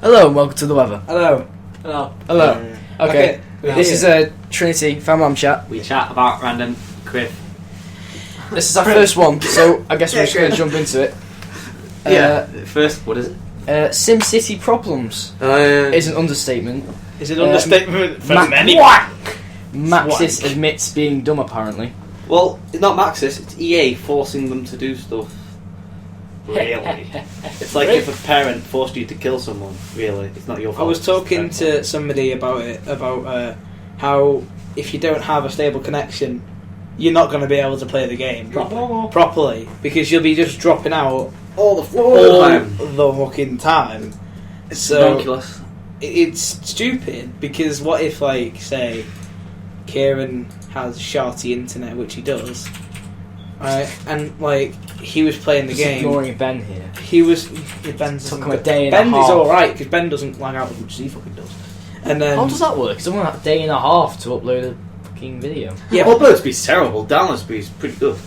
Hello and welcome to the weather. Hello. Okay. This is a Trinity Fambalam chat. We chat about random quiff. This is our first one, so I guess we're just going to jump into it. First, what is it? SimCity problems is an understatement. Is it an understatement for many? Maxxis admits being dumb, apparently. Well, it's not Maxxis, it's EA forcing them to do stuff. Really? It's like if a parent forced you to kill someone, really. It's not your fault. I was talking to somebody about it, about how if you don't have a stable connection, you're not going to be able to play the game properly because you'll be just dropping out all the fucking time. It's so ridiculous. It's stupid because what if, like, say, Kieran has sharty internet, which he does, right? And like he was playing the game. Ignoring Ben here. He was. Ben's took him a day and a half. Ben is all right because Ben doesn't lag out as much as he fucking does. And then how does that work? It's only like a day and a half to upload a fucking video. Yeah, upload speed's terrible. Download speed's pretty good.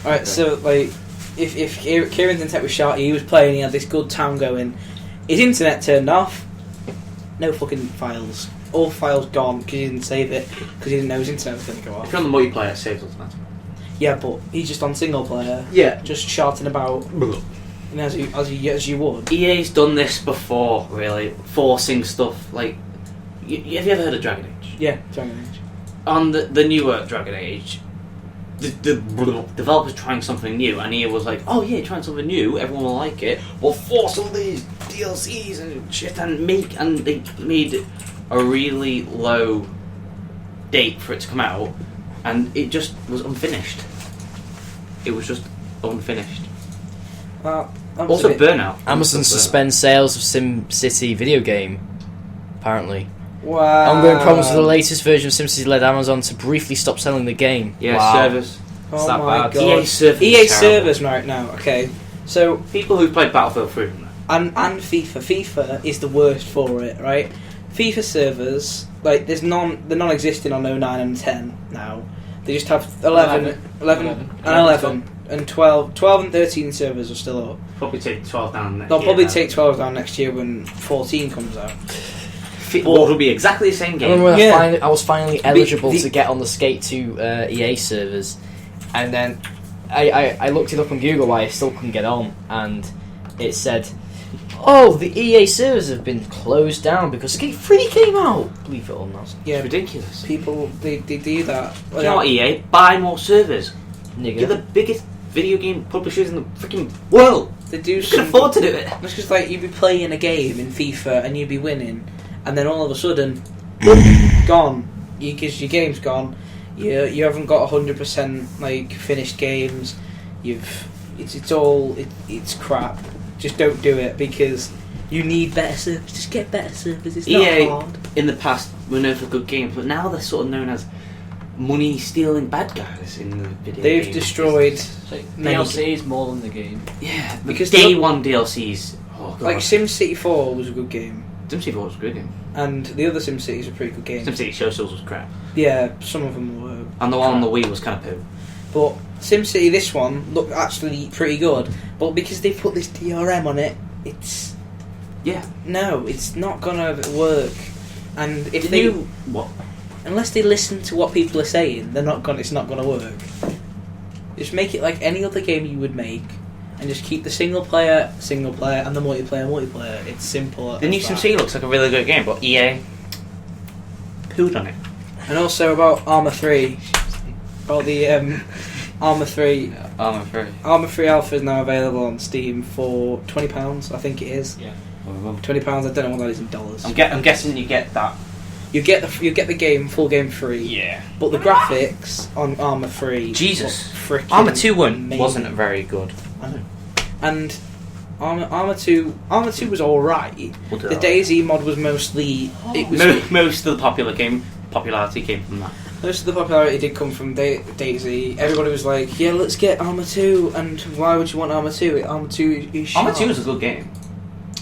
Alright, so like, if Kieran's internet was sharty, he was playing. He had this good time going. His internet turned off. No fucking files. All files gone because he didn't save it because he didn't know his internet was going to go off. If you're on the multiplayer, it saves automatically. Yeah, but he's just on single player. Yeah, just sharting about. And as you would. EA's done this before, really, forcing stuff like. Have you ever heard of Dragon Age? Yeah, Dragon Age. On the newer Dragon Age, the developers trying something new, and EA was like, "Oh yeah, trying something new, everyone will like it. We'll force all these DLCs and shit, and they made a really low date for it to come out, and it just was unfinished. It was just unfinished. Also, Burnout. Amazon suspends sales of SimCity video game. Apparently. Wow. Ongoing problems with the latest version of SimCity led Amazon to briefly stop selling the game. Yeah, wow. servers. Oh that my bad. god. EA servers right now. Okay, so people who've played Battlefield 3 and FIFA. FIFA is the worst for it, right? FIFA servers, like they're non-existing on 09 and 10 now. They just have 11 and 12 and 13 servers are still up. Probably take 12 down next year. They'll probably take 12 down next year when 14 comes out. It'll be exactly the same game. I remember when I was finally eligible to get on the Skate 2 EA servers, and then I looked it up on Google why I still couldn't get on, and it said, "Oh, the EA servers have been closed down because Skate 3 came out." Believe it or not, yeah, it's ridiculous. People they do that. You know what, EA? Buy more servers. Nigga. You're the biggest video game publishers in the freaking world. They do. You can afford to do it. That's just like you'd be playing a game in FIFA and you'd be winning, and then all of a sudden, gone. Because your game's gone. You haven't got 100% like finished games. It's crap. Just don't do it because you need better servers. Just get better servers. It's EA, not hard. in the past, were known for good games, but now they're sort of known as money-stealing bad guys in the video They've game destroyed DLCs more than the game. Yeah, because day one DLCs. Oh, God. Like SimCity 4 was a good game. SimCity 4 was a good game. And the other SimCities are pretty good games. SimCity Show Souls was crap. Yeah, some of them were. And the one on the Wii was kind of poo. But SimCity, this one, looked actually pretty good. But because they put this DRM on it, it's... Yeah. No, it's not gonna work. And if What? Unless they listen to what people are saying, it's not gonna work. Just make it like any other game you would make, and just keep the single player, and the multiplayer. It's simple. The new SimCity looks like a really good game, but EA pooed on it. And also about Arma 3, about the Arma 3. Arma 3. Arma 3 Alpha is now available on Steam for £20, I think it is. Yeah. £20. I don't know what that is in dollars. I'm guessing you get that. You get the game, full game free. Yeah. But the graphics on Arma 3. Jesus. Arma 2 wasn't very good. I know. And Arma 2 was alright. The DayZ mod was mostly... Most of the popularity came from that. Most of the popularity did come from DayZ. Everybody was like, yeah, let's get Arma 2, and why would you want Arma 2? Arma 2 is shit. Arma 2 was a good game.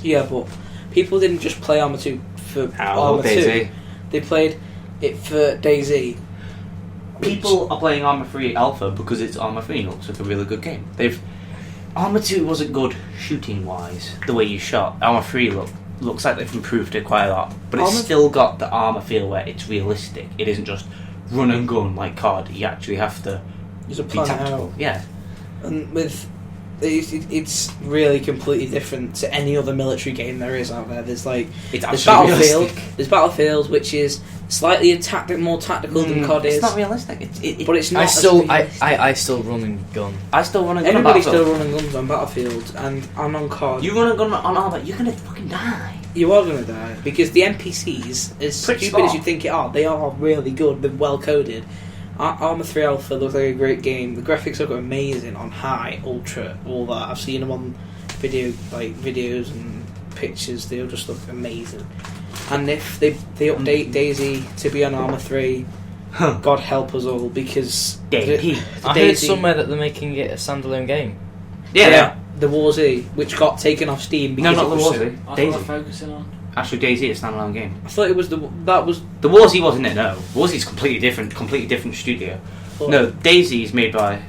Yeah, but people didn't just play Arma 2 for Arma 2. They played it for DayZ. People are playing Arma 3 Alpha because it's Arma 3 and it looks like a really good game. Arma 2 wasn't good shooting wise, the way you shot. Arma 3 looked looks like they've improved it quite a lot, but it's Arma- still got the Arma feel where it's realistic. It isn't just run and gun like COD. You actually have to There's a be plan tactical. out. Yeah. And with it's really completely different to any other military game there is out there. There's like It's there's absolutely Battlefield. realistic. There's Battlefield, which is slightly more tactical than COD is. It's not realistic. But it's not. I still run and gun. I still run and gun on Everybody's Battlefield. still running guns on Battlefield, and I'm on COD. You run and gun on Arma, you're gonna fucking die. You are going to die because the NPCs, as Pretty stupid as smart. you think it are, they are really good. They're well coded. Arma 3 Alpha looks like a great game. The graphics look amazing on high, ultra, all that. I've seen them on videos and pictures. They'll just look amazing. And if they update DayZ to be on Arma 3, God help us all, because DayZ. I heard somewhere that they're making it a standalone game. Yeah. the War Z, which got taken off Steam No, because not it the was War so- Z. I thought Daisy. we're focusing on. Actually, DayZ is a standalone game. I thought it was that was. The War Z wasn't it? No, War Z is completely different studio. No, DayZ is made by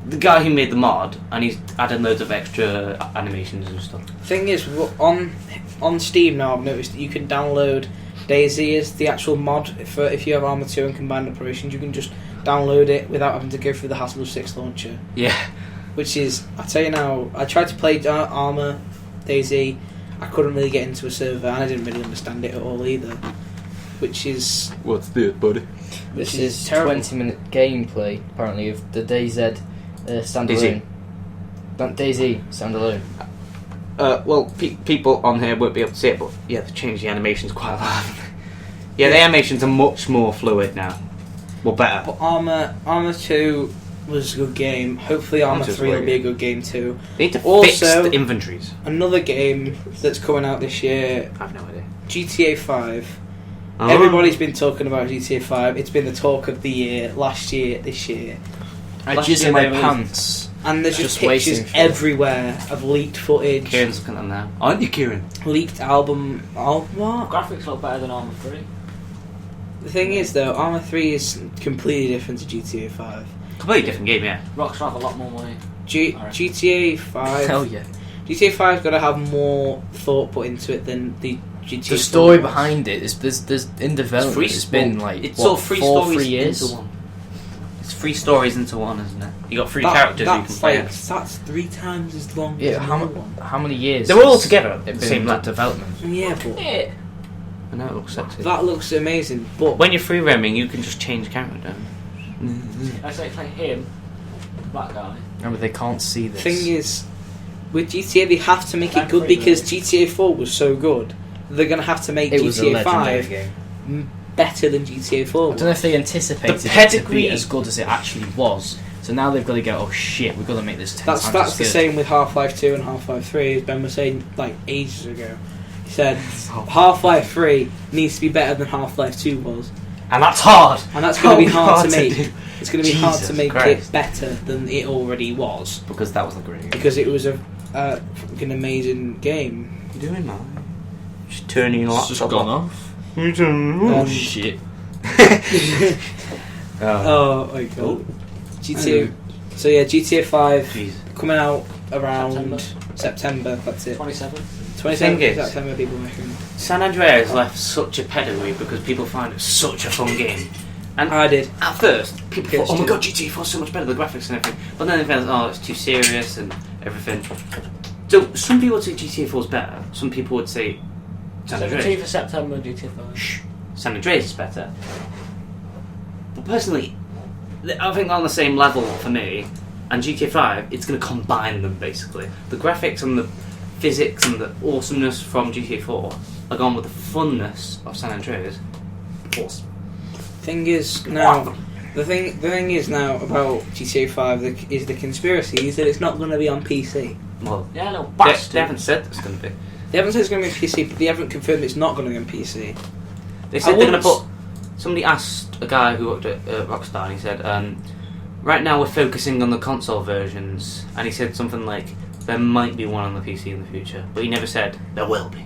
the guy who made the mod, and he's added loads of extra animations and stuff. Thing is, on Steam now, I've noticed that you can download DayZ as the actual mod for if you have Arma 2 and Combined Operations. You can just download it without having to go through the hassle of 6 launcher. Yeah. Which is, I tell you now, I tried to play Arma DayZ. I couldn't really get into a server, and I didn't really understand it at all either. Which is What's this, buddy? This Which is terrible. 20-minute gameplay, apparently, of the DayZ standalone. DayZ standalone. Well, people on here won't be able to see it, but yeah, they've changed the animations quite a lot. Yeah, the animations are much more fluid now. Well, better. But Arma 2 was a good game. Hopefully Arma Arma 2 's 3 will great. be a good game too. They need to fix Also- the inventories. Another game that's coming out this year, I have no idea. GTA 5. Oh. Everybody's been talking about GTA 5. It's been the talk of the year, last year, this year. I Last jizz year in my they released- pants. And there's just Just waiting pictures for it. everywhere of leaked footage, Kieran's looking at them now. Aren't you, Kieran? leaked album. What? Graphics look better than Arma 3. The thing is though, Arma 3 is completely different to GTA 5. Completely different game, yeah. Rockstar have a lot more money. Alright. GTA 5. Hell yeah. GTA 5's got to have more thought put into it than the GTA. The story 4 was. behind it is there's in development. It's been like it's what, all three 4 stories years. into one. It's 3 stories into one, isn't it? You got 3 That- characters you can that's play like, as. that's 3 times as long Yeah, as how, another one. how many years? They're all has together it at the been same level. development. Yeah, but I know it looks sexy. that looks amazing. But When you're free roaming, you can just change character. don't you? I say play him, that guy. Remember, they can't see the this. thing is, with GTA they have to make it I'm good free because roaming. GTA 4 was so good. They're going to have to make it was a GTA legendary 5 game. better than GTA 4 I was. don't know if they anticipated The it to pedigree- be as good as it actually was. So now they've got to go, oh shit, we've got to make this 10 That's times that's as the good. same with Half-Life 2 and Half-Life 3, as Ben was saying like ages ago. He said Half-Life 3 needs to be better than Half-Life 2 was, And that's hard! and that's going to be hard to do. make. It's going to be hard to Jesus make Christ. it better than it already was, Because that was a great game. because it was a fucking amazing game. What are you doing, man? Just turning your It's just laptop gone off. Oh, shit. Oh my god. Oh. GTA. So yeah, GTA 5 Jeez. coming out around September. September. That's it. 27. 27th Thing is- September. People reckon. San Andreas left such a pedigree because people find it such a fun game. And I did. at first, people thought, oh my PS2. god, GTA 4 is so much better, the graphics and everything. But then they found, oh, it's too serious and everything. So, some people would say GTA 4 is better, some people would say San 17th Andreas. of September, GTA 5. Shh, San Andreas is better. But personally, I think they're on the same level for me. And GTA 5, it's going to combine them basically. The graphics and the physics and the awesomeness from GTA 4 are gone with the funness of San Andreas. Awesome. Thing is now, the thing is now about GTA 5 is the conspiracy is that it's not going to be on PC. Well, Yeah, no, they bastard. haven't said it's going to be. They haven't said it's going to be on PC, but they haven't confirmed it's not going to be on PC. They said I they're going to wouldn't put. Somebody asked a guy who worked at Rockstar, and he said, "Right now we're focusing on the console versions," and he said something like, "There might be one on the PC in the future," but he never said there will be.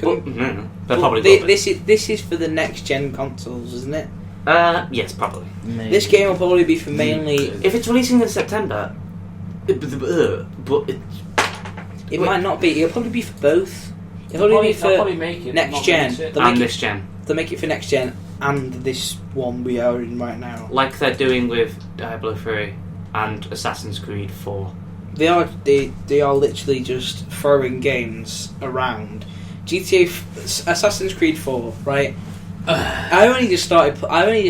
But, there But probably they- will be. this is for the next gen consoles, isn't it? Yes, probably. Maybe. This game will probably be for mainly. If it's releasing in September, but It might not be. It'll probably be for both. It'll only be They'll probably for make it, next not gen. release it. They'll make And it- this gen. They'll make it for next gen and this one we are in right now. Like they're doing with Diablo 3 and Assassin's Creed 4. They are literally just throwing games around. Assassin's Creed 4, right? I only just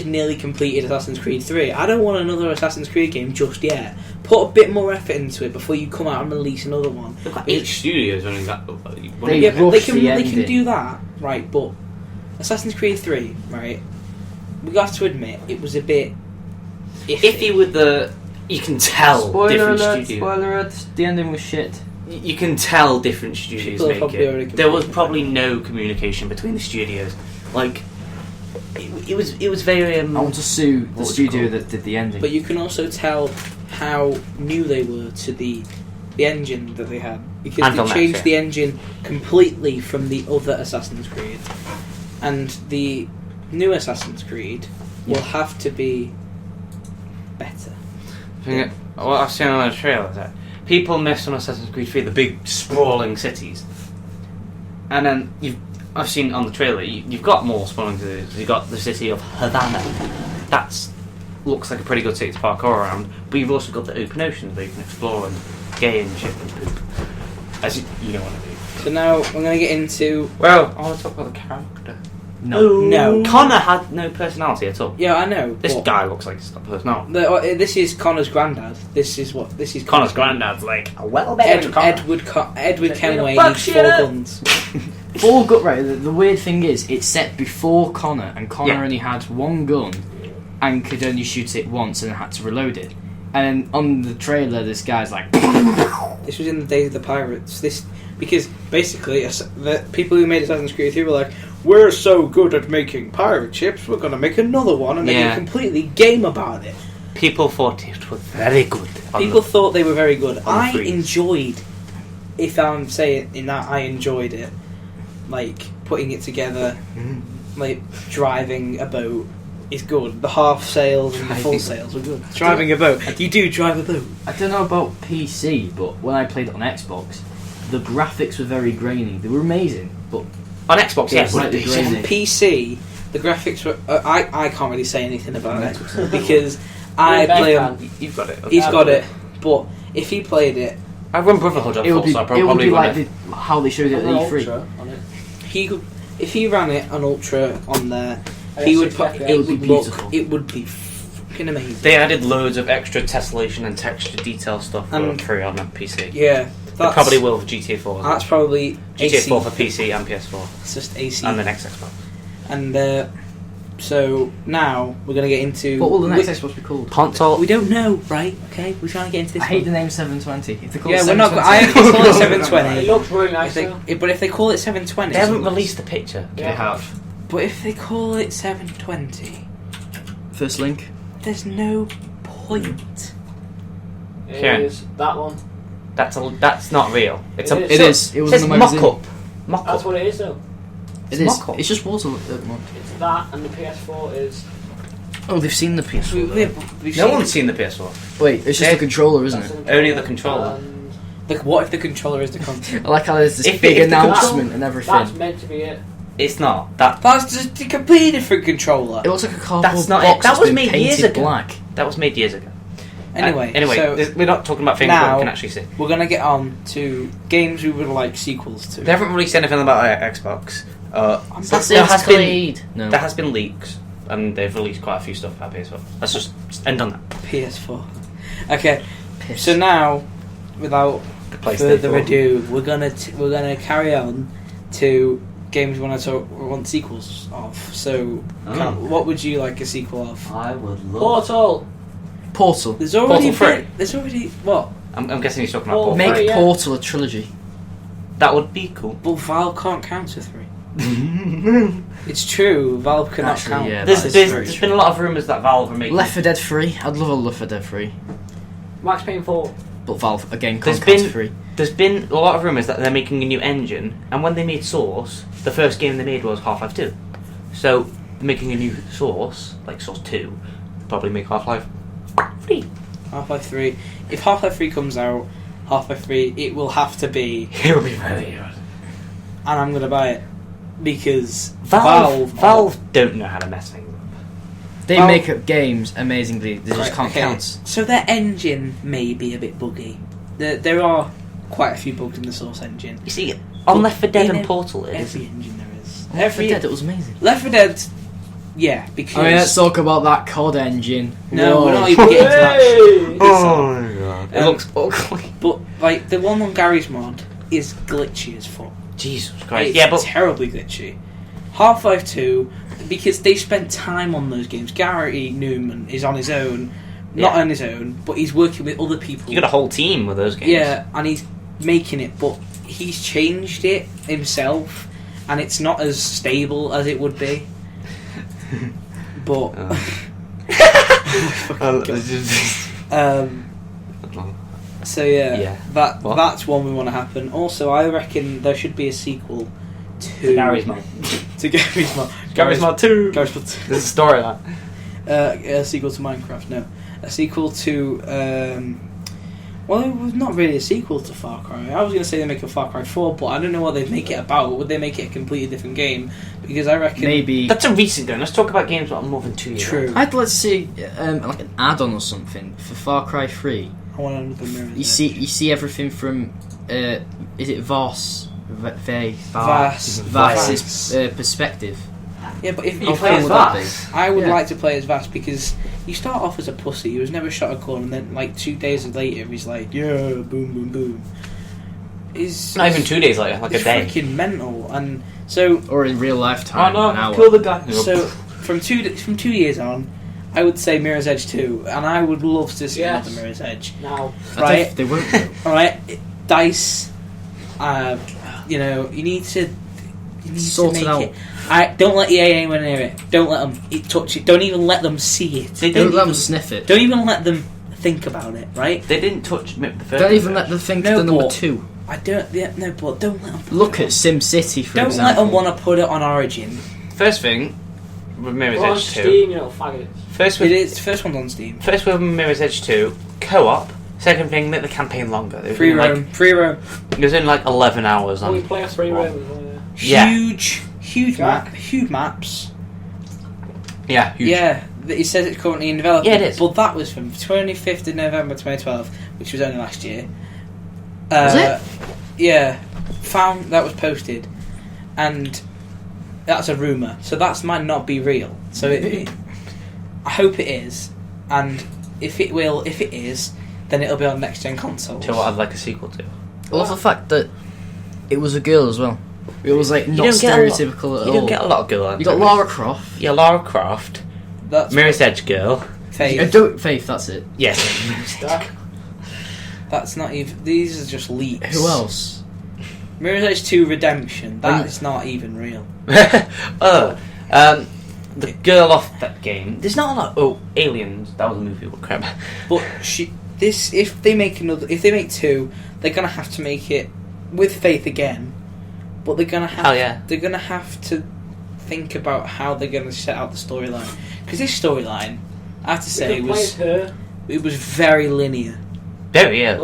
nearly completed Assassin's Creed 3. I don't want another Assassin's Creed game just yet. Put a bit more effort into it before you come out and release another one. They've got 8 studios running that. They Yeah, but rush the they can ending. do that, right? But Assassin's Creed 3, right? We have to admit it was a bit Iffy with the. You can tell different studios. Spoiler alert, the ending was shit. You can tell different studios People have make probably already it. There was complained probably no communication between the studios. Like, it was very. I want to sue the What was it studio called? that did the ending. But you can also tell how new they were to the engine that they had, because And they on that, changed yeah. the engine completely from the other Assassin's Creed, and the new Assassin's Creed will have to be better. What I've seen on the trailer is that people miss on Assassin's Creed 3 the big sprawling cities, and then I've seen on the trailer you've got more sprawling cities. You've got the city of Havana. That's looks like a pretty good city to parkour around, but you've also got the open oceans where you can explore and gain shit and poop, as you don't want to do. So now we're going to get into. Well, I want to talk about the character. No. Connor had no personality at all. Yeah, I know. This but guy looks like he's got personality. this is Connor's granddad. This is Connor's granddad's like a Edward Kenway fuck needs shit 4 up. guns. Full gun. Right. The weird thing is, it's set before Connor, and Connor Yeah. only had 1 gun, and could only shoot it once, and had to reload it. And then on the trailer, this guy's like, This was in the days of the pirates. Because basically the people who made Assassin's Creed 3 were like, we're so good at making pirate ships, we're going to make another one and make Yeah. a completely game about it. People thought it was very good. People thought they were very good. I freeze. enjoyed, if I'm saying in that, I enjoyed it. Like, putting it together, like, driving a boat is good. The half sails and the full sails are good. Driving a boat. You do drive a boat. I don't know about PC, but when I played it on Xbox, the graphics were very grainy. They were amazing, but on Xbox, Yeah, yes. slightly But grainy. On PC, the graphics were. I can't really say anything about it because I play on. You've got it. He's got it, but if he played it, I run Brotherhood on it would full, be, so I it would probably be run like it. how they showed it at E3. Ultra on it. if he ran it on Ultra on there, I he guess would it's put. like- It it would would be look. beautiful. It would be fucking amazing. They added loads of extra tessellation and texture detail stuff for And- free on the PC. Yeah, They probably will for GTA 4 as well. That's probably GTA AC. 4 for PC and PS4 It's just AC. and the next Xbox. And so now we're gonna get into. What will the next Xbox be called? Console. We don't know, right? Okay, we're trying to get into this. I hate one. the name 720. If they call Yeah, it we're not. 720, I call it It 720. looks really nice If though. but if they call it 720, They haven't released the picture. Yeah. They have. But if they call it 720, First link. there's no point. It Karen. is that one. That's not real. It's It a. is. It is. It was It's in the magazine. mock-up. Mock-up. That's what it is though. It It's is. mock-up. It's just water at the moment. It's that and the PS4 is. Oh, they've seen the PS4. We've No seen- one's seen the PS4. Wait, it's just They- a controller, isn't that's it? in Only the controller. and Like, what if the controller is the content? I like how there's this If big the announcement and everything. That's meant to be it. It's not. That That's just a completely different controller. It looks like a cardboard That's not box it. That that's was been made painted years ago. black. was made years ago. Anyway, Anyway, so we're not talking about things now- that we can actually see. we're gonna get on to games we would like sequels to. They haven't released anything about Xbox. Assassin's Creed. No. There has been leaks, and they've released quite a few stuff about PS4. Let's just end on that. PS4. Okay, Piss. so now, without The PlayStation further 4. ado, we're gonna carry on to games we want sequels of. So, Oh. what would you like a sequel of? I would love. Portal. Portal. There's already Portal 3. There's already what? I'm guessing he's talking about Oh, Portal Make 3. yeah. Portal a trilogy. That would be cool. But Valve can't count to 3. It's true. Valve cannot Actually, count. yeah. There's that is very there's true. been a lot of rumours that Valve are making. Left 4 Dead 3. I'd love a Left 4 Dead 3. Max Payne 4. But Valve, again, There's can't count been- 3. There's been a lot of rumours that they're making a new engine, and when they made Source, the first game they made was Half-Life 2. So, making a new Source, like Source 2, probably make Half-Life 3. Half-Life 3. If Half-Life 3 comes out, Half-Life 3, it will have to be. It would be very good. and I'm gonna buy it because Valve don't know how to mess things up. They make up games amazingly. They just can't count. So their engine may be a bit buggy. There are quite a few bugs in the Source engine. You see, on Left 4 Dead and Portal, every engine there is. Left 4 Dead, it was amazing. Left 4 Dead, yeah, because... I mean, let's talk about that COD engine. No, Whoa. we're not even getting to that shit. Oh my god. It looks ugly. But, like, the one on Gary's mod is glitchy as fuck. Jesus Christ. It's terribly glitchy. Half-Life 2, because they spent time on those games. Gary Newman is on his own, not on his own, but he's working with other people. You got a whole team with those games. Yeah, and he's making it, but he's changed it himself, and it's not as stable as it would be. But so yeah, that's one we want to happen. Also, I reckon there should be a sequel to Gary's Mod. To Gary's Mod. Gary's Mod 2. Gary's Mod 2. There's a story of that. A sequel to Minecraft. No, a sequel to. Well, it was not really a sequel to Far Cry. I was going to say they make a Far Cry 4, but I don't know what they'd make it about. Would they make it a completely different game? Because I reckon... Maybe... That's a recent game. Let's talk about games that are more than 2 years True. old. I'd like to see like an add-on or something for Far Cry 3. I want another Mirror's You Edge. see everything from... is it Voss's perspective. Yeah, but if You play as Vass. I would like to play as Vass because you start off as a pussy who has never shot a gun, and then like 2 days later he's like, yeah, boom, boom, boom. Not even 2 days later, like a day. It's freaking mental, and so. Or in real life time, an hour. Kill the guy. So from 2 years on, I would say Mirror's Edge 2, and I would love to see another Mirror's Edge. Now, right? They won't. Though. All right, DICE. You need to Sort make it out. Don't let EA anyone near it. Don't let them touch it. Don't even let them see it. Don't let them sniff it. Don't even let them think about it. Right? They didn't touch the first. Don't even let them think the number 2. I don't. Yeah, no, but don't let them. Look at SimCity, for don't example. Don't let them want to put it on Origin. First thing with Mirror's on Edge 2. Steam, you know, faggots. First one's on Steam. First with Mirror's Edge 2, co-op. Second thing, make the campaign longer. Free roam. It was in like 11 hours. We play a free roam as well, yeah. Huge maps. Yeah, huge. Yeah, it says it's currently in development. Yeah, it is. But that was from 25th of November 2012, which was only last year. Was it? Yeah. That was posted. And that's a rumour. So that might not be real. So I hope it is. And if it is, then it'll be on next-gen consoles. To what I'd like a sequel to. I love the fact that it was a girl as well. It was like not stereotypical at all. You don't get a lot of girl. You got Lara Croft. Yeah, Lara Croft. That's Mirror's Edge girl. Faith. Faith, that's it. Yes. That's not even. These are just leaks. Who else? Mirror's Edge 2 Redemption. That is not even real. The girl off that game. There's not a lot. Oh, Aliens. That was a movie. What crap. But if they make 2, they're gonna have to make it with Faith again. But they're gonna have. They're gonna have to think about how they're gonna set out the storyline. Because this storyline, I have to say, it was very linear. Very, yeah.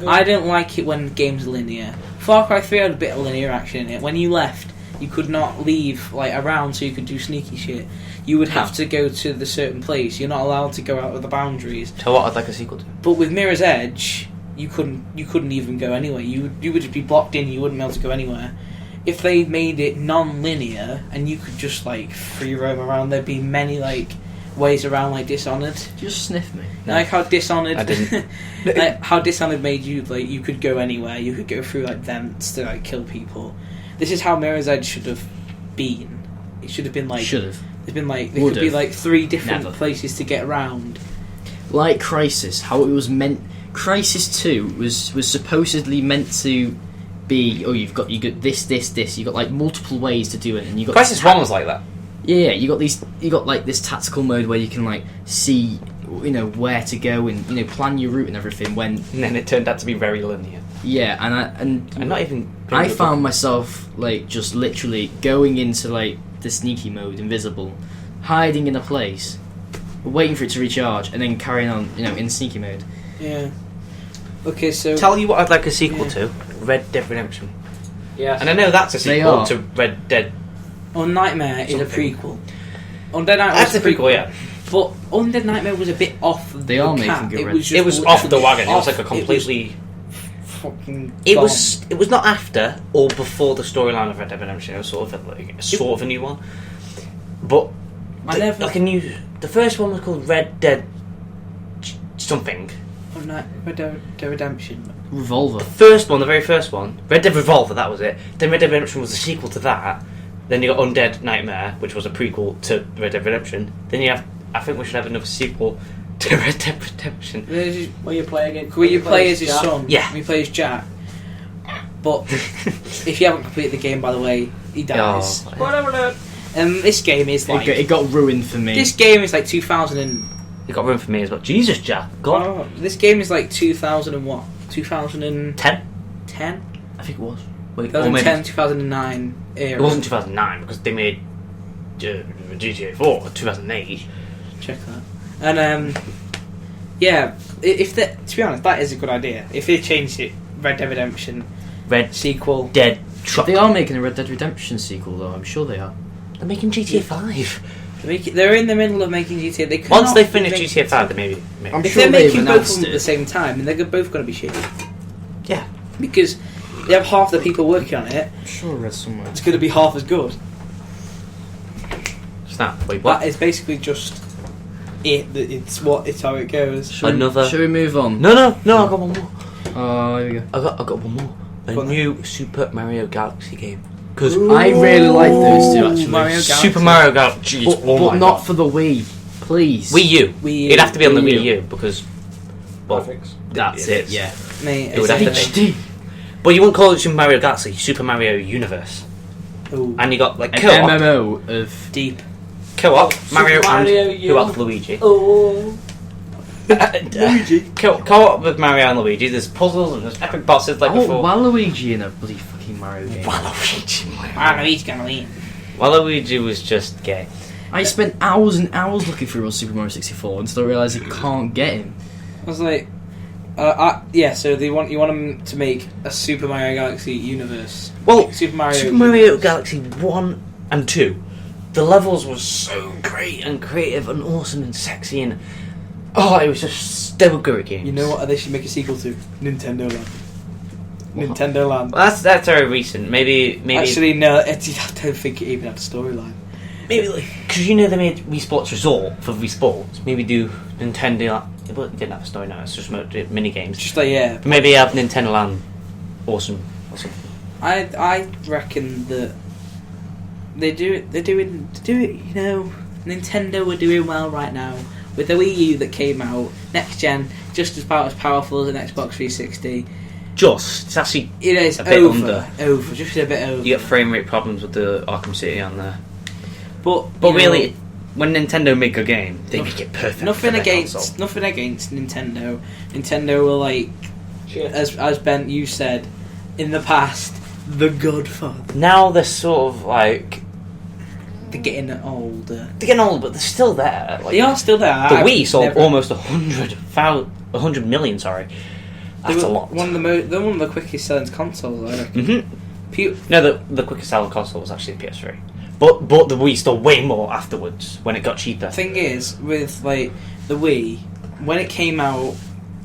I don't like it when games are linear. Far Cry 3 had a bit of linear action in it. When you left, you could not leave around so you could do sneaky shit. You would have to go to the certain place. You're not allowed to go out of the boundaries. So what I'd like a sequel to. But with Mirror's Edge, you couldn't even go anywhere. You would just be blocked in. You wouldn't be able to go anywhere. If they made it non-linear and you could just free roam around, there'd be many ways around, like Dishonored. Just sniff me. Like how Dishonored. I didn't. Like how Dishonored made you you could go anywhere. You could go through vents to kill people. This is how Mirror's Edge should have been. It should have been Should have. There's been there could be 3 different Never. places to get around. Like Crisis, how it was meant. Crisis 2 was supposedly meant to be. Oh, you got this. You got multiple ways to do it, and you got Crisis 1 was like that. Yeah, you got this tactical mode where you can see where to go and plan your route and everything. And then it turned out to be very linear. Yeah, and not even. I found myself just literally going into the sneaky mode, invisible, hiding in a place, waiting for it to recharge, and then carrying on in sneaky mode. Yeah. Okay, so tell you what I'd like a sequel to: Red Dead Redemption. Yes. And I know that's a They sequel are. to Red Dead. Undead Nightmare is a Something. prequel. Undead Nightmare That's was a prequel, yeah. But Undead Nightmare was a bit off. They are making a Red just It was off the literally wagon. It was off. like a completely. Fucking. It gone. was not after or before the storyline of Red Dead Redemption. It was sort of a new one. But the first one was called Red Dead something. Red Dead Redemption. Revolver. The very first one, Red Dead Revolver, that was it. Then Red Dead Redemption was a sequel to that. Then you got Undead Nightmare, which was a prequel to Red Dead Redemption. Then you have, I think we should have another sequel to Red Dead Redemption. Where you play against. Where you play as his Jack. son. Yeah. You play as Jack. But if you haven't completed the game, by the way, he dies. Oh. Whatever. This game is like It got ruined for me. this game is like 2000 and You got room for me as well. Jesus, Jack. God. oh, this game is like 2000 and what? 2010? 10? I think it was. Wait, 2010, 2009 era. It wasn't 2009 because they made GTA 4 in 2008. Check that. And yeah, if they, to be honest, that is a good idea. If they changed it, Red Dead Redemption Red sequel. Dead Truck. They are making a Red Dead Redemption sequel, though. I'm sure they are. They're making GTA 5. They're in the middle of making GTA. They Once cannot they finish make- GTA 5, they maybe. I'm If sure they're they've making both of announced them at the it. same time, then they're both going to be shitty. Yeah. Because they have half the people working on it. I'm sure I read somewhere. It's going to be half as good. Snap. Wait, what? That is basically just it. It's how it goes. Should we move on? No, I got one more. Oh, here we go. I got one more. A Go on then. new Super Mario Galaxy game. Because I really like those two, actually. Mario Galaxy. Super Mario Galaxy. But not for the Wii. Please. Wii U. Wii U. It'd have to be on the Wii Wii U. U because. Well, Graphics. that's it. Yeah. Mate, It would have to HD. But you wouldn't call it Super Mario Galaxy, Super Mario Universe. Ooh, And you got like An co-op, MMO of... deep. co-op, Super Mario Mario and U. who else? Luigi. Oh. Luigi. Co-op with Mario and Luigi. There's puzzles and there's epic bosses like Oh, before. Waluigi in a bloody fucking Mario game. Waluigi. He's gonna win. Waluigi was just gay. I spent hours and hours looking through on Super Mario 64 until I realised I can't get him. I was like, yeah. So you want them to make a Super Mario Galaxy universe. Well, Super Mario. Super Mario Galaxy 1 and 2, the levels were so great and creative and awesome and sexy and it was just they were great games. You know what? They should make a sequel to Nintendo Land. Nintendo Land. Well, that's very recent. Maybe Actually, no. I don't think it even had a storyline. maybe like because you know they made Wii Sports Resort for Wii Sports. Maybe do Nintendo. Well, it didn't have a story now. It's just mini games. Just like yeah. Maybe have Nintendo Land. Awesome. I reckon that they do it. They're doing it. You know, Nintendo are doing well right now with the Wii U that came out next gen, just as about as powerful as an Xbox 360. It's actually It is a bit over, just a bit over. you get frame rate problems with the Arkham City on there. But Really, when Nintendo make a game, they make it perfect. nothing for their against console. Nintendo. Nintendo were like, Shit. as Ben you said, in the past, the Godfather. Now they're sort of like They're getting older. they're getting old, but they're still there. Like, They are still there. The I've Wii sold never- almost 100 million. Sorry, They that's a were lot. They're one of the quickest selling consoles, I reckon. Mm-hmm. No, the quickest selling console was actually the PS3, but the Wii sold way more afterwards when it got cheaper. Thing is, with like the Wii, when it came out,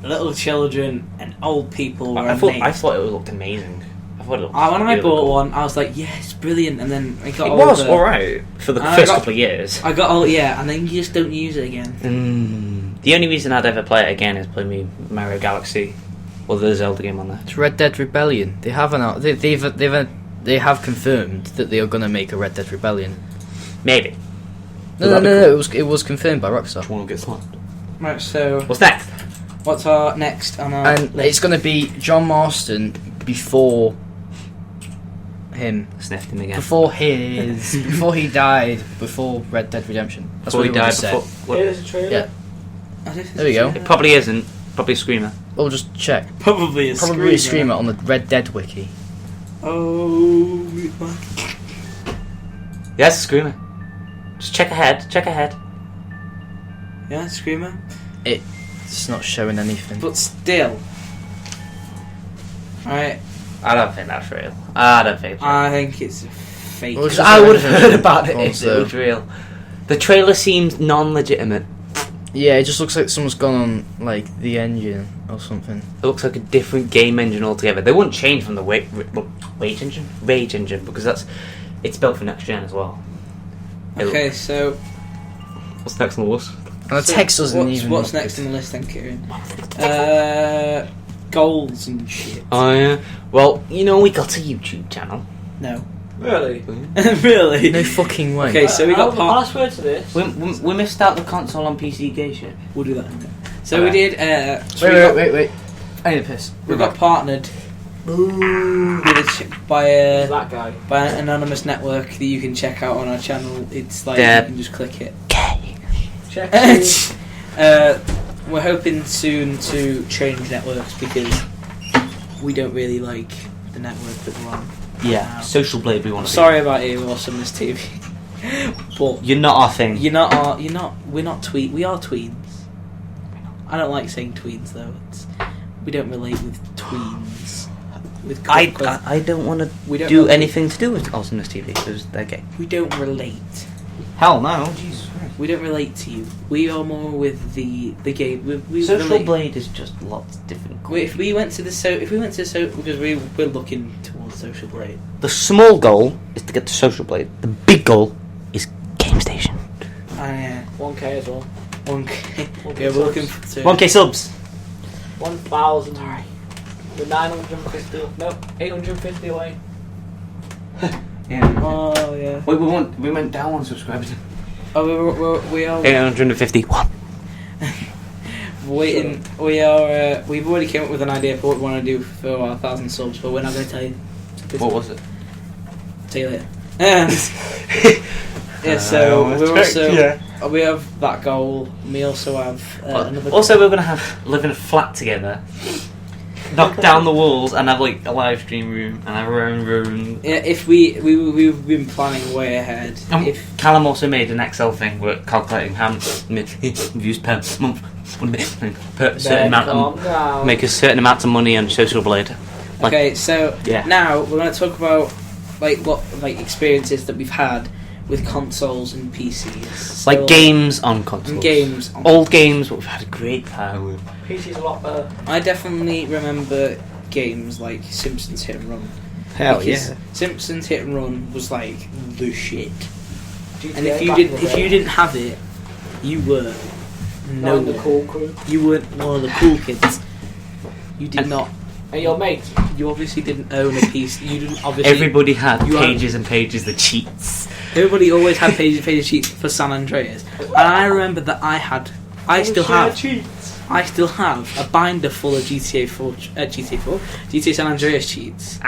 little children and old people were I thought amazed. it looked amazing. I thought it looked When I really bought cool. one, I was like, "Yes, brilliant!" And then I got It older. was alright for the And I first got- couple of years. I got old, yeah, and then you just don't use it again. The only reason I'd ever play it again is play me Mario Galaxy or the Zelda game on there. It's Red Dead Rebellion. They have they have confirmed that they are going to make a Red Dead Rebellion. Maybe. No, it was confirmed by Rockstar. Which one will get slapped? Right, so What's next? what's our next on our And it's going to be John Marston before him. Sniffed him again. Before he died, before Red Dead Redemption. That's Before what he everyone died. said. Before. Here's a trailer. Yeah. I don't think There we it's- go. It probably isn't. Probably a screamer. We'll just check. Probably a Probably a streamer on the Red Dead wiki. Oh, my. Yeah, it's a screamer. Just check ahead. Check ahead. Yeah, screamer. It's not showing anything. But still, right. I don't think that's real. I don't think. I think it's fake. Well, I would have heard about it if it Also- was real. The trailer seems non-legitimate. Yeah, it just looks like someone's gone on like the engine or something. It looks like a different game engine altogether. They wouldn't change from the Rage engine because it's built for next gen as well. Okay, so What's next on the list? And the text doesn't even. What's next on the list, then, Kieran? Goals and shit. Oh yeah. Well, we got a YouTube channel. No. Really? Really? No fucking way. Okay, so we got the password to this. We missed out the console on PC gay shit. We'll do that in a minute. So Okay. we did. Wait. I need a piss. We got partnered by That guy. an anonymous network that you can check out on our channel. It's like Yeah. you can just click it. Check it. We're hoping soon to change networks because we don't really like the network that we're on. Yeah. Social Blade. We want to. Sorry about you, Awesomeness TV, but You're not our thing. we're not we are tweens. I don't like saying tweens though. We don't relate with tweens. With I don't want to we don't do relate- anything to do with Awesomeness TV because they're gay. We don't relate. Hell no. Jesus Christ. We don't relate to you. We are more with the game. We Social relate. Blade is just lots of different. If we went to because we're looking towards Social Blade. The small goal is to get to Social Blade. The big goal is Game Station. 1K as well. 1K. 1K Yeah, we're looking subs. to 1K subs. 1,000. The 950. No, 850 away. Yeah. Oh yeah. Wait, we went down one subscriber. Oh, we are 851. waiting. We are. We've already came up with an idea for what we want to do for our 1,000 subs, but we're not going to tell you. What was it? Tell you later. Yeah. So we're also. We have that goal. We also have another. Also, we're gonna live in a flat together, knock down the walls, and have like a live stream room and have our own room. Yeah, if we've been planning way ahead. And If Callum also made an Excel thing where calculating how many views per month would be per certain amount of, make a certain amount of money on Social Blade. Like, okay, so yeah. now we're going to talk about what experiences that we've had with consoles and PCs. So, like games on consoles. and games. Old games, what we've had a great time with. PC's a lot better. I definitely remember games like Simpsons Hit and Run. Hell Because yeah. Simpsons Hit and Run was like the shit. GTA And if you back didn't in the if you day. didn't have it, you were Not in the nowhere. cool crew. You weren't one of the cool kids. You did And- not. And your mates. You obviously didn't own a PC. You didn't obviously. Everybody had You are- pages and pages of cheats. Everybody always had pages and pages of cheats for San Andreas, and I remember that I still have a binder full of GTA San Andreas cheats.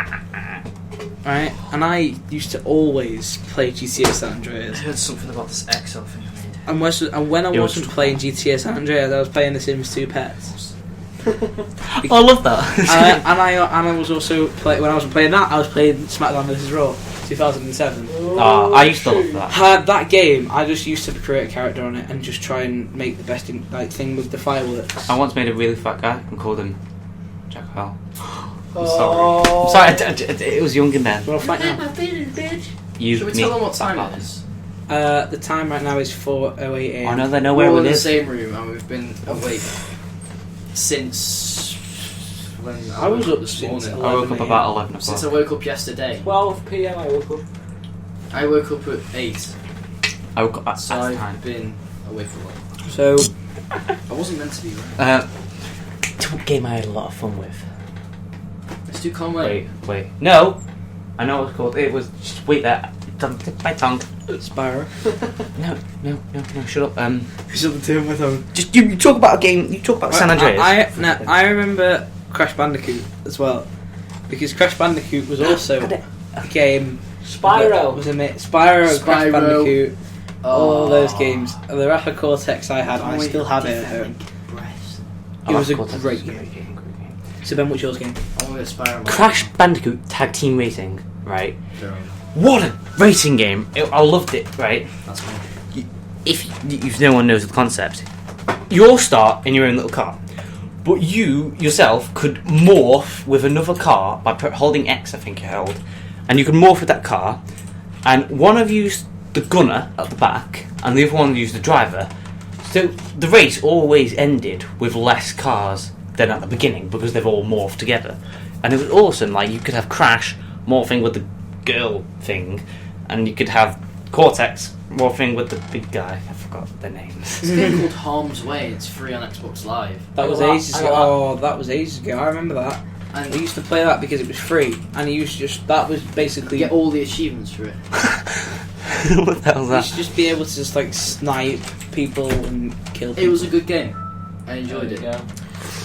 Right, and I used to always play GTA San I Andreas. heard something about this Excel thing I made. And when I It was wasn't playing GTA San Andreas, I was playing The Sims 2 Pets. Oh, I love that. and I was also when I wasn't playing that, I was playing SmackDown vs Raw 2007. Oh, I used to love that. That game, I just used to create a character on it and just try and make the best thing with the fireworks. I once made a really fat guy and called him Jack Hall. Oh. I'm sorry, it was young and then. Well, fight now. You, Should we me. tell them what time it is? The time right now is 4:08 AM. I know they know We're where all we in the live. same room and we've been awake since when I was up this since morning. I woke up 11 about 11 Since I o'clock. woke up yesterday. 12 PM I woke up. I woke up at 8, I woke up at so that I've time. been awake for a while. So I wasn't meant to be awake. It's a game I had a lot of fun with. Let's do Conway. Wait. No! I know what it's called. It was. Just wait there. Don't tip my tongue. Spyro. No, shut up. Shut the tip of my tongue. Just you talk about a game. You talk about San Andreas. I remember Crash Bandicoot as well, because Crash Bandicoot was also a game. Spyro. Was Spyro, Crash Spyro. Bandicoot, all Oh. those games. And the Rapper Cortex I had, I Conway still have it at different home. breaths. It was a Cortex great is game. So Ben, what's yours game? I want to Spyro. Crash Bandicoot Tag Team Racing, right? What a racing game! I loved it, right? That's me. If no one knows the concept, you all start in your own little car. but you yourself could morph with another car by holding X, I think you held, and you could morph with that car, and one of you's the gunner at the back, and the other one used the driver. So the race always ended with less cars than at the beginning because they've all morphed together, and it was awesome. Like you could have Crash morphing with the girl thing, and you could have Cortex morphing with the big guy. I forgot their names. It's a game called Harm's Way. It's free on Xbox Live. That was ages ago. Oh, that was ages ago. I remember that. And I used to play that because it was free, and you used to just that was basically get all the achievements for it. What the hell's you that? should just be able to just like snipe people and kill people. It was a good game. I enjoyed it. Yeah.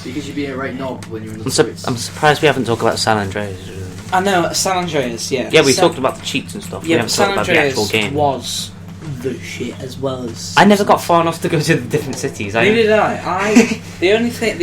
Because you'd be a right knob when you're in the I'm streets. surprised we haven't talked about San Andreas. I know San Andreas. Yeah. Yeah, we San- talked about the cheats and stuff. We Yeah, haven't but San talked about the actual Andreas game. was the shit as well as. I never got far enough to go to the different cities. Neither did I. The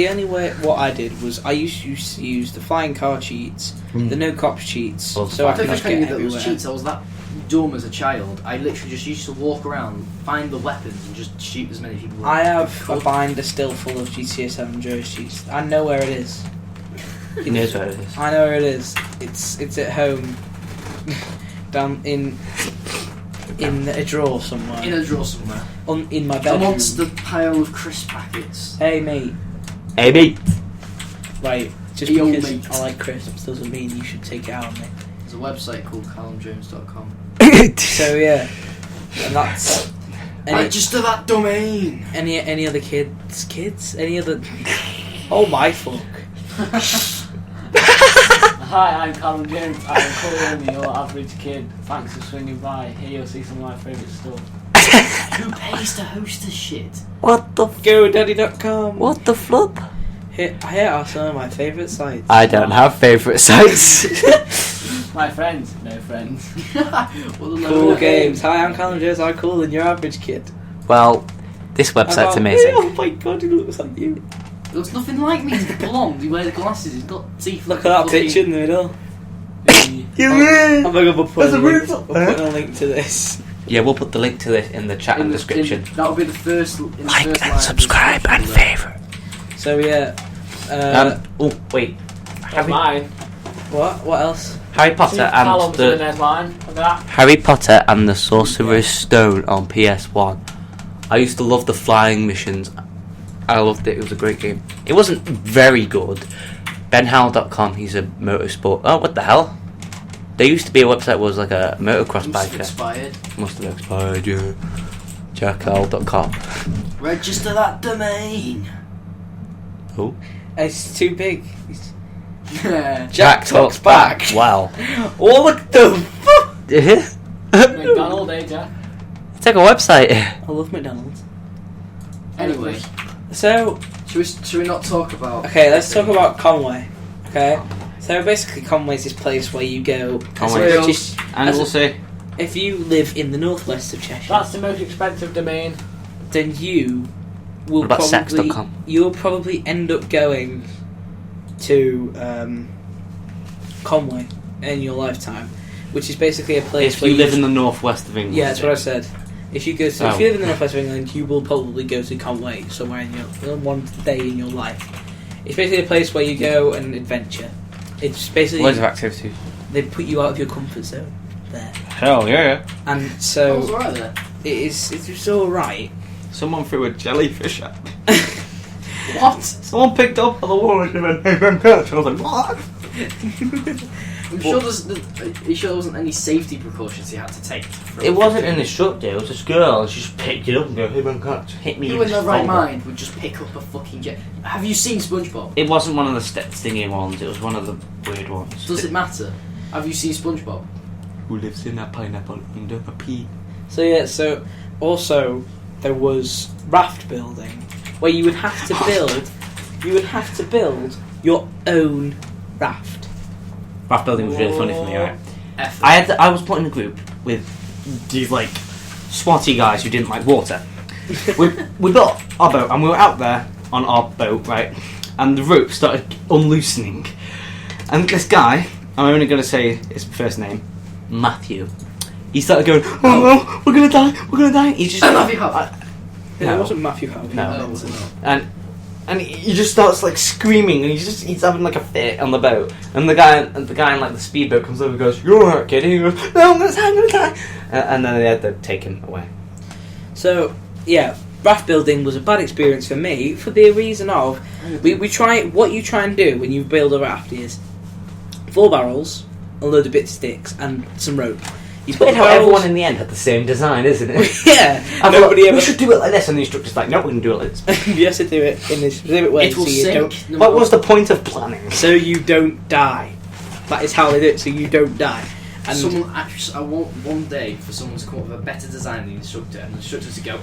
only way what I did was I used to use the flying car cheats, the no cops cheats, Well, so I I could don't just think I get knew that was everywhere. cheats. I was that dumb as a child. I literally just used to walk around, find the weapons, and just shoot as many people. I have as a could. binder still full of GTA San Andreas cheats. I know where it is. He knows where it is. I know where it is. It's at home, down in a drawer somewhere. in a drawer somewhere. In my bedroom. Amongst the pile of crisp packets. Hey mate, Hey, mate. right? Just Hey, old because mate. I like crisps doesn't mean you should take it out on me. There's a website called CallumJones.com. So yeah, and that's Register that domain. any other kids? Any other? Oh my fuck! Hi, I'm Callum James. I'm calling your average kid. Thanks for swinging by. Here you'll see some of my favourite stuff. Who pays to host this shit? What the Godaddycom. What the flop? Here are some of my favourite sites. I don't have favourite sites. My friends, no friends. What a Cool load of games. Hi, I'm Callum Jones. I'm cooler than your average kid. Well, this website's amazing. Oh my god, he looks like you. It looks nothing like me. He's blonde. He wears glasses. He's got teeth. Look at that fucking- picture in the middle. You I'm gonna put we're putting a link to this. Yeah, we'll put the link to this in the chat and the- description. That'll be the first. In the Like first line and of subscribe the and description. favourite. So yeah. Oh wait, That's mine. What? What else? Harry Potter and Callum's in the there's mine. Look at that. Harry Potter and the Sorcerer's Stone on PS1. I used to love the flying missions. I loved it. It was a great game. It wasn't very good. BenHal.com. He's a motorsport. Oh, what the hell? There used to be a website that was like a motocross Must have biker. expired. Must have expired. Yeah. Jackal.com. Register that domain. Oh. It's too big. Jack talks back. Wow. Oh, what the fuck? McDonald, eh, Jack? It's like a website. I love McDonald's. Anyway, So, should we not talk about? okay, let's talk about Conway. Okay? So basically Conway's this place where you go as a Conway. British, And as we'll a- see. if you live in the northwest of Cheshire, That's the most expensive domain. then you will What about probably sex.com? you'll probably end up going to Conway in your lifetime, which is basically a place If where you live in the northwest of England. yeah, that's what I said. If you go to, Oh. if you live in the northwest of England, you will probably go to Conway somewhere in your one day in your life. It's basically a place where you go and adventure. It's basically Loads of activities. they put you out of your comfort zone there, Hell yeah. and That was so alright there. it's all right. Someone threw a jellyfish at me. What? Someone picked up on the wall and went, hey, Ben Perch. I was like, what? I'm sure are you sure there wasn't any safety precautions you had to take? It wasn't in the shop there. It was this girl. And she just picked it up and go, hey, Ben Perch. Hit me. You with in the this right folder. mind would just pick up a fucking jet. Have you seen SpongeBob? It wasn't one of the stinging ones. It was one of the weird ones. Does it matter? Have you seen SpongeBob? Who lives in a pineapple under a pea? So yeah, so also there was Raft Building, where you would have to build your own raft. Raft Building was really funny for me, right? Effort. I was put in a group with these like swatty guys who didn't like water. we built our boat and we were out there on our boat, right? And the rope started unloosening. And this guy, I'm only going to say his first name, Matthew. He started going, oh no, we're gonna die. He just Matthew Huff. Yeah, No. it wasn't Matthew Howard. No. No. and and he just starts like screaming, and he's having like a fit on the boat. And the guy in like the speedboat comes over and goes, "You're alright, kid." And he goes, "No, I'm gonna die." And then they had to take him away. So yeah, raft building was a bad experience for me for the reason of we try what you try and do when you build a raft is 4 barrels, a load of bit sticks, and some rope. You It's weird how everyone in the end had the same design, isn't it? Yeah, We should do it like this, and the instructor's like, "No, we can do it like this." you have to do it in this specific way. It will so you sink. don't, What was the point of planning? so you don't die. That is how they do it. So you don't die. And Someone actually, I want one day for someone to come up with a better design than the instructor, and the instructor to go,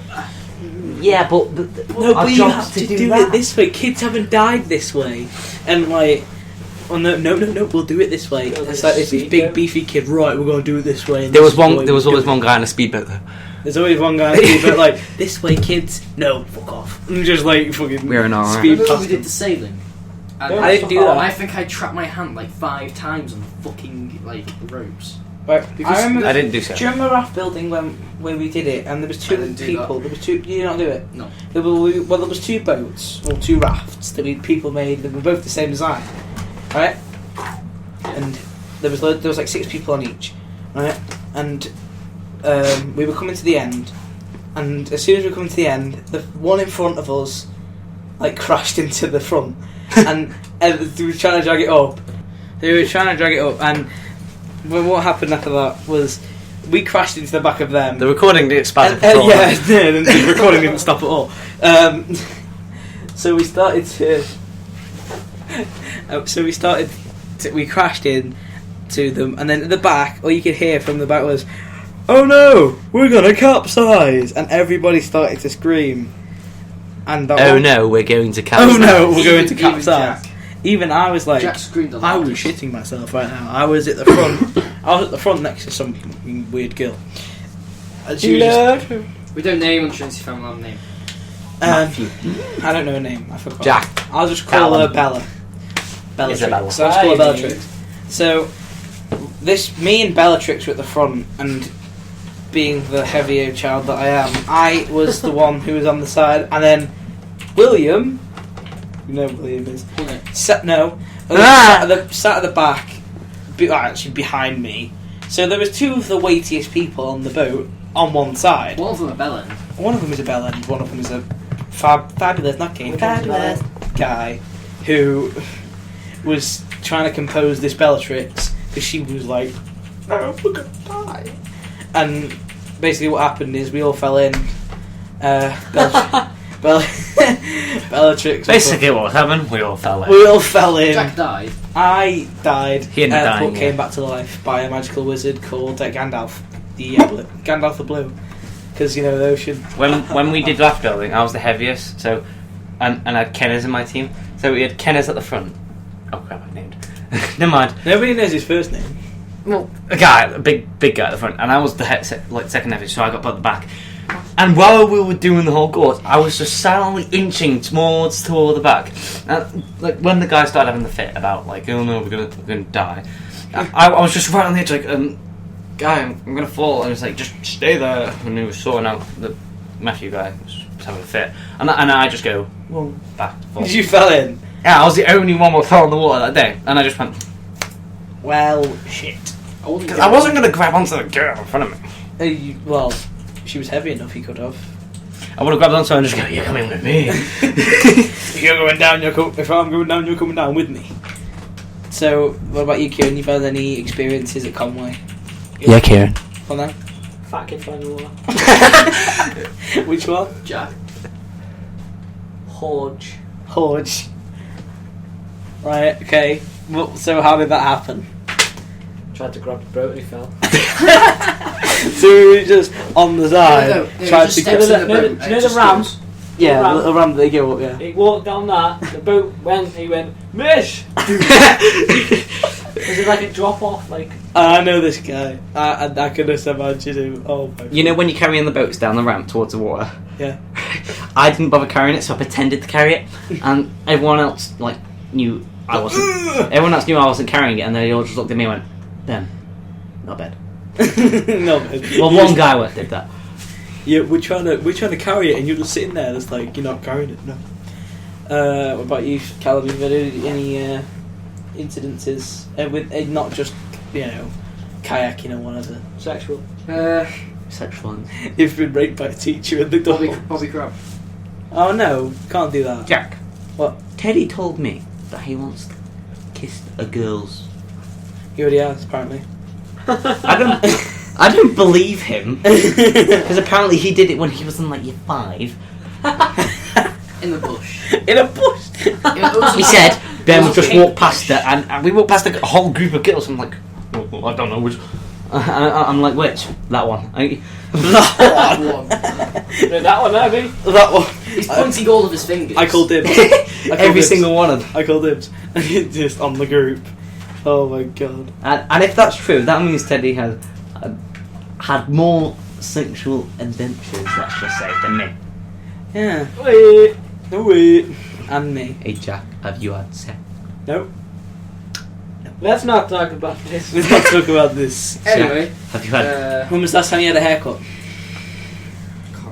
Yeah, but no, our but you job's have to do do that. it this way. Kids haven't died this way, and like, oh no, we'll do it this way. It's like this big beefy kid. Right, we're gonna do it this way. And There this was is the way one. There was we do always it. one guy in a speedboat though. There's always one guy, but like this way, kids. No, fuck off. And just like fucking We're in our speed remember past we did them. the sailing? And I didn't do that. I think I trapped my hand like 5 times on the fucking like ropes. Right, Because I remember. I didn't do so. Do you remember raft building when we did it? And there was 2 I didn't do people. that. There was 2. Did you not do it? No. There was 2 boats or 2 rafts that people made. They were both the same design, right? And there was like 6 people on each, right? And we were coming to the end, and as soon as we were coming to the end, the one in front of us like crashed into the front, and they were trying to drag it up. And what happened after that was we crashed into the back of them. The recording didn't expand. Yeah, it did, and the recording didn't stop at all. So we started to. We crashed in to them, and then at the back, all you could hear from the back was, "Oh no, we're gonna capsize!" And everybody started to scream. And that Oh one- no, we're going to capsize. Oh no, we're going to Even capsize. Jack. Even I was like, Jack screamed a lot. I was shitting myself right now. I was at the front. I was at the front next to some fucking weird girl. And she was just, We don't name on Trinity Family name. Matthew. I don't know her name. I forgot. Jack. I'll just call her Callum. Bella. Bellatrix. Isabella. So I'll just call her Hi. Bellatrix. So me and Bellatrix were at the front, and being the heavier child that I am, I was the one who was on the side, and then William, you know who William is, sat at the back, actually behind me. So there was 2 of the weightiest people on the boat on one side. One of them a bellend. One of them is a Bella, and one of them is a fabulous, not king, fabulous guy who was trying to compose this Bellatrix because she was like, "No, we're gonna die." And basically, what happened is we all fell in. Bellatrix. Basically, what happened? We all fell in. We all fell in. Jack died. I died. He ended up dying, but came yeah. back to life by a magical wizard called Gandalf, Gandalf the Blue, because you know the ocean. When we did raft building, I was the heaviest, so and I had Kenners in my team. So we had Kenners at the front. Oh crap, I named. Never mind. Nobody knows his first name. Well, a big guy at the front, and I was the second heaviest, so I got put at the back. And while we were doing the whole course, I was just silently inching toward the back. And like when the guy started having the fit about like, "Oh no, we're gonna die," I was just right on the edge, like, "Guy, I'm gonna fall," and it's like, "Just stay there." And he was sorting out the Matthew guy was having a fit, and I just go, "Well, back." Fall. You fell in. Yeah, I was the only one who fell in the water that day, and I just went. Well, shit. Because I wasn't gonna grab onto the girl in front of me. Well, she was heavy enough. He could have. I would have grabbed onto her and just go, "You're coming with me." If you're going down, if I'm going down, you're coming down with me. So, what about you, Kieran? You've had any experiences at Conway? Yeah, Kieran. Come on Fat kid flying in the water. then. Which one? Jack. Horge. Right. Okay. Well, so how did that happen? Tried to grab the boat and he fell. So we were just on the side, No, tried just to steps get. in the Do you boat. know the ramp? Yeah, ramp. the ramp they go up. Yeah. He walked down that, the boat went, he went, "Mish!" Was it like a drop off? Like, I know this guy. I can just imagine him. Oh my. You know when you're carrying the boats down the ramp towards the water? Yeah. I didn't bother carrying it, so I pretended to carry it, and everyone else knew I wasn't. Everyone else knew I wasn't carrying it, and they all just looked at me and went, "Ben, not bad." No. Man. Well, one guy did that. Yeah, we're trying to carry it, and you're just sitting there. It's like you're not carrying it. No. What about you, Callum? Have you had any incidences with not just kayaking or whatever? Sexual. Sexual ones. You've been raped by a teacher at the door. Bobby Crab. Oh no, can't do that. Jack. What? Teddy told me that he wants to kiss a girl's. He already has, apparently. I don't believe him because apparently he did it when he was in like year 5. In the bush. In a bush. He said Ben just walked past her, and we walked past a whole group of girls. I'm like, I don't know which. I'm like, which? That one. That one. That one, maybe. That one. He's pointing all of his fingers. I called dibs. Every single one of them. I called dibs. Just on the group. Oh my god. And if that's true, that means Teddy has had more sexual adventures, let's just say, than me. Yeah. Wait. Wait. And me. Hey Jack, have you had sex? Nope. Let's not talk about this. Let's not talk about this. Anyway. Have you had When was the last time you had a haircut?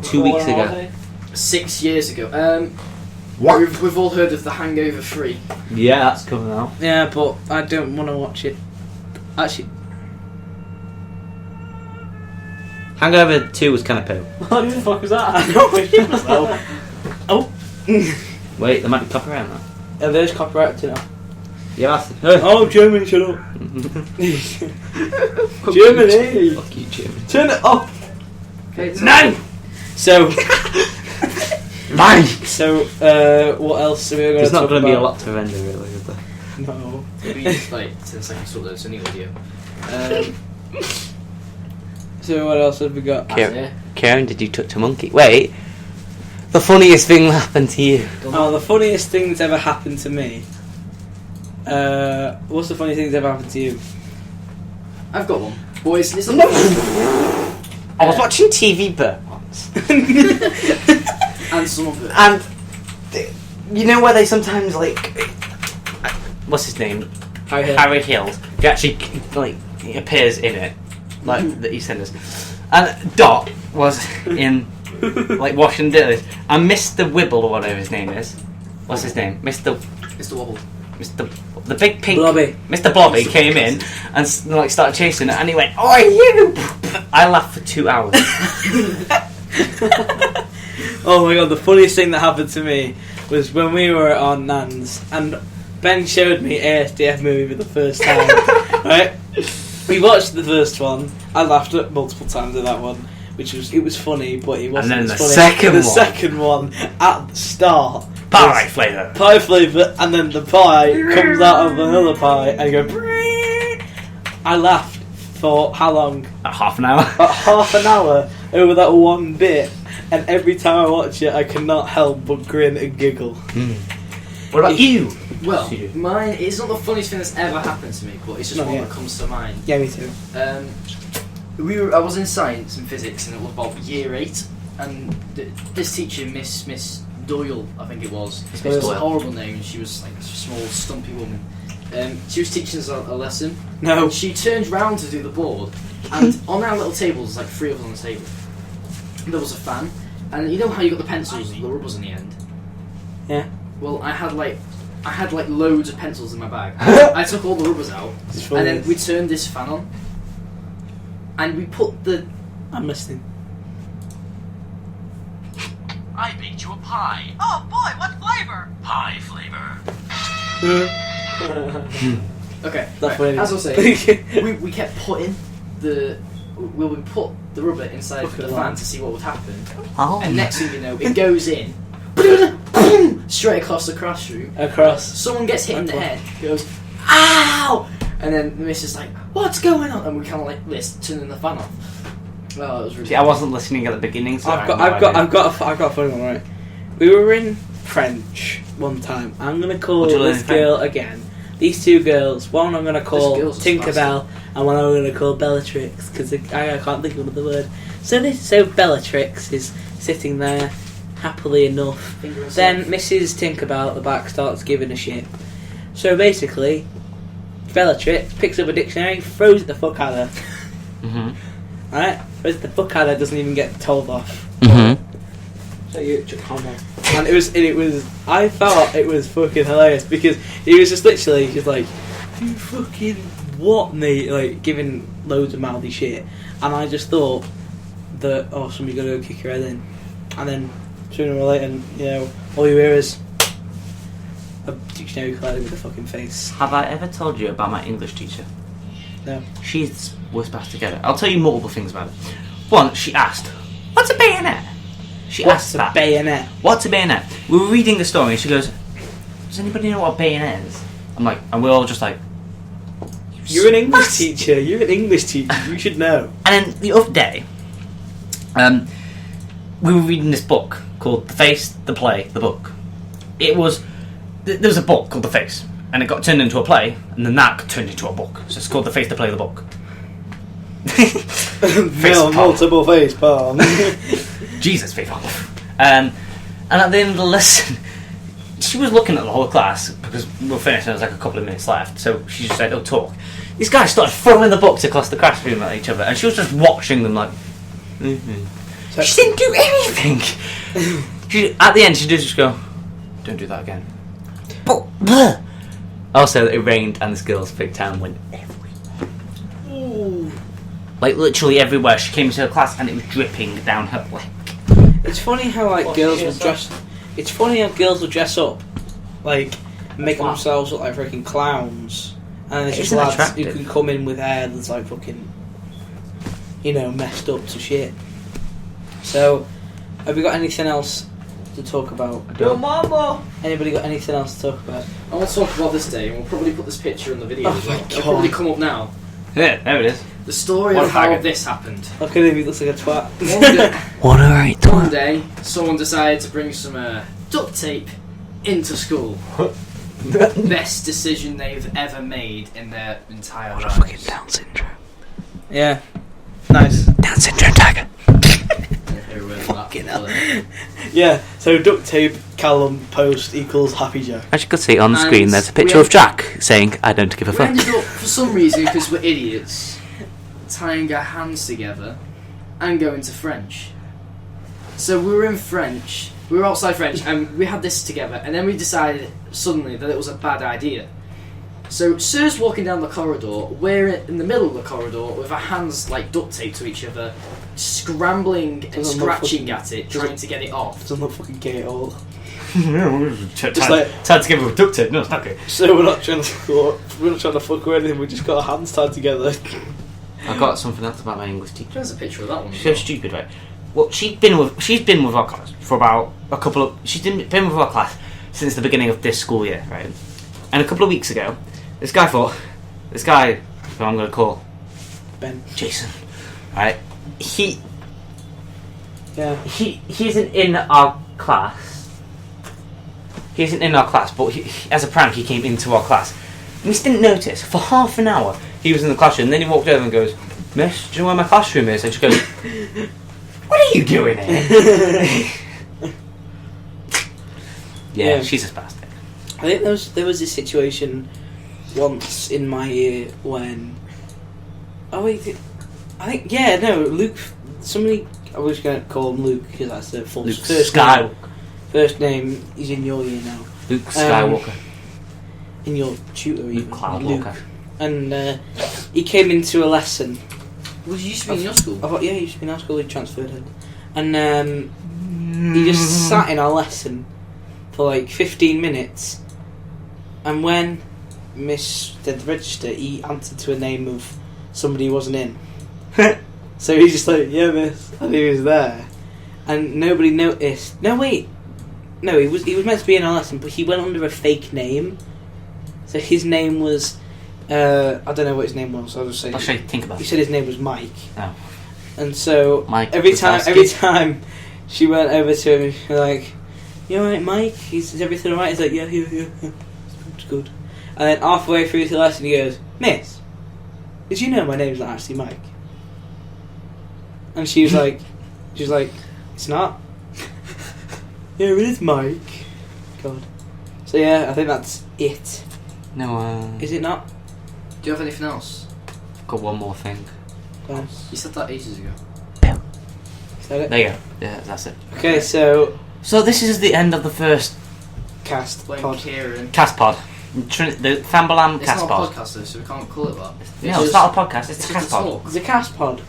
2 weeks ago? 6 years ago. We've all heard of The Hangover 3. Yeah, that's coming out. Yeah, but I don't want to watch it. Actually, Hangover 2 was kind of poo. What the fuck was that? I know what it was. Oh. Wait, there might be copyright on that. Yeah, there's copyright to know. Yeah, that's Oh, Germany, shut up. Germany. Fuck you, Jim. Turn it up. Okay, No! So, Mine! what else are we going to There's talk not going to be a about? lot to render, really, is there? No. Maybe just like 10 seconds to upload any audio. So what else have we got? Karen, did you touch a monkey? Wait. The funniest thing that happened to you. Oh, the funniest thing that's ever happened to me. What's the funniest thing that's ever happened to you? I've got one. Boys, listen. I was watching TV once. And some of it. And you know where they sometimes like, what's his name? Harry Hills. He actually like he appears in it, like the EastEnders. And Dot was in like washing dishes, and Mr. Wibble or whatever his name is. What's his name? Mr. Wobble. The big pink Blobby. Mr. Blobby came in and like started chasing it, and he went, "Oh you!" I laughed for 2 hours. Oh my god, the funniest thing that happened to me was when we were on Nan's and Ben showed me ASDF movie for the first time. Right? We watched the first one. I laughed at multiple times at that one, it was funny, but it wasn't And then as the funny. second the one. second one at the start. Pie flavour. Pie flavour, and then the pie comes out of another pie and you go. I laughed for how long? Half an hour. About half an hour over that one bit, and every time I watch it, I cannot help but grin and giggle. What about you? Well, mine is not the funniest thing that's ever happened to me, but it's just one that comes to mind. Yeah, me too. I was in science and physics, and it was about year 8, and this teacher, Miss Doyle, I think it was. It was a horrible name. She was like a small, stumpy woman. She was teaching us a lesson. No. And she turned round to do the board, and on our little table, there's like 3 of us on the table. There was a fan, and you know how you got the pencils and the rubbers in the end? Yeah. Well, I had like loads of pencils in my bag. I took all the rubbers out, and then we turned this fan on, and we put the. I'm listening. I baked you a pie. Oh boy, what flavor? Pie flavor. Okay, That's right, funny. as I was saying, we kept putting we put the rubber inside the fan to see what would happen, and next thing you know, it goes in. Straight across the classroom. Someone gets hit in the head, goes, "Ow!" And then the miss is like, "What's going on?" And we kind of like this, turning the fan off. Oh, it was really. See, I wasn't listening at the beginning, so I've got a funny one, right? We were in French one time. I'm gonna call this girl again. These 2 girls. One I'm gonna call Tinkerbell, and one I'm gonna call Bellatrix because I can't think of another word. So Bellatrix is sitting there. Happily enough. Then Mrs. Tinkerbell at the back starts giving a shit. So basically, Bellatrix picks up a dictionary, throws it the fuck at her. Mm-hmm. Right? Throws it the fuck at her, doesn't even get told off. Mm-hmm. And it was. I thought it was fucking hilarious because he was just literally just like, "You fucking what, mate?" Like giving loads of mouthy shit, and I just thought that somebody's gonna go kick your head in, and then sooner or later, all you hear is a dictionary colliding with a fucking face. Have I ever told you about my English teacher? No. She's the worst bastard together. I'll tell you multiple things about it. One, she asked, "What's a bayonet?" What's a bayonet? What's a bayonet? We were reading the story and she goes, "Does anybody know what a bayonet is?" I'm like, and we're all just like, You're an English teacher. You're an English teacher. You should know. And then the other day, we were reading this book called The Face, the Play, the Book. There was a book called The Face, and it got turned into a play, and then that got turned into a book. So it's called The Face, the Play, the Book. Multiple face palm. Jesus, face palm. And at the end of the lesson, she was looking at the whole class because we were finished and there was like a couple of minutes left. So she just said, "Oh, talk." These guys started throwing the books across the classroom at each other, and she was just watching them like. Mm-hmm. She didn't do anything. At the end, she did just go, "Don't do that again." But also, it rained and this girl's big town went everywhere. Ooh. Like literally everywhere. She came into her class and it was dripping down her leg. It's funny how girls will dress. It's funny how girls will dress up, like make themselves look like freaking clowns, and there's just lads who can come in with hair that's like fucking, messed up to shit. So, have we got anything else to talk about? Yo, mama! Anybody got anything else to talk about? I want to talk about this day, and we'll probably put this picture in the video as well. It'll probably come up now. Yeah, there it is. The story of how this happened. Look at him, he looks like a twat. One day, someone decided to bring some duct tape into school. Best decision they've ever made in their entire lives. Fucking Down syndrome. Yeah. Nice. Down syndrome tiger. Fucking hell. Yeah, so duct tape, Callum, post equals Happy Joe. As you can see on the screen, there's a picture of Jack saying, "I don't give a fuck." We ended up, for some reason, because we're idiots, tying our hands together and going to French. So we were in French, we were outside French, and we had this together, and then we decided suddenly that it was a bad idea. So Sir's walking down the corridor, we're in the middle of the corridor with our hands like duct taped to each other, scrambling and scratching at it, trying to get it off. Doesn't look fucking gay at all. Just like tied together with duct tape. No, it's not good. So we're not trying to fuck or anything. We just got our hands tied together. I got something else about my English teacher. There's a picture of that one. She's so stupid, right? Well, she's been with our class for about a couple of. She's been with our class since the beginning of this school year, right? And a couple of weeks ago, this guy who I'm going to call Ben, Jason, right? He isn't in our class. He isn't in our class, but as a prank, he came into our class. And we just didn't notice. For half an hour, he was in the classroom. And then he walked over and goes, "Miss, do you know where my classroom is?" And she goes, "What are you doing here?" Yeah, she's a spastic. I think there was this situation once in my year when Luke. Somebody, I was going to call him Luke because that's the full first name. He's in your year now. Luke Skywalker. In your tutor, Luke Cloudwalker. And he came into a lesson. Was he used to be in your school? He used to be in our school. He transferred it, and he just sat in our lesson for like 15 minutes. And when Miss did the register, he answered to a name of somebody who wasn't in. So he's just like, "Yeah, miss," and he was there, and nobody noticed. No, wait, no, he was meant to be in our lesson, but he went under a fake name. So his name was, I don't know what his name was. I'll just say. Think about it. He said his name was Mike. Oh. And so Mike every time she went over to him, she was like, "You alright, Mike? Is everything alright?" He's like, yeah, it's good. And then halfway through the lesson, he goes, "Miss, did you know my name's not actually Mike?" And she was like, "It's not." "Yeah, it is Mike." God. So yeah, I think that's it. No, Is it not? Do you have anything else? I've got one more thing. You said that ages ago. Is that it? There you go. Yeah, that's it. Okay, so So this is the end of the first Cast Blame pod. Kieran. Castpod. The Fambalam It's not a Castpod. podcast though, so we can't call it that. No, it's not a podcast. It's a just a Castpod. talk. It's a cast pod.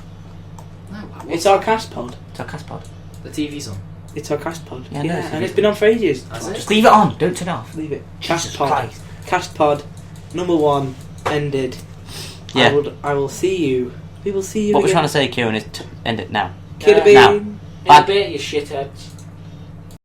No, It's our cast pod. It's a Castpod. the TV's on. It's our cast pod. Yeah, Yeah, no, it's and it's been on for ages. That's it. Just leave it on. Don't turn it off. Leave it. Jesus Cast pod. Christ. Cast pod. Number 1 ended. Yeah. I will see you. We will see you. What we're again. trying to say, Kieran, is end it now. Kid Now. In a bit, you shitheads.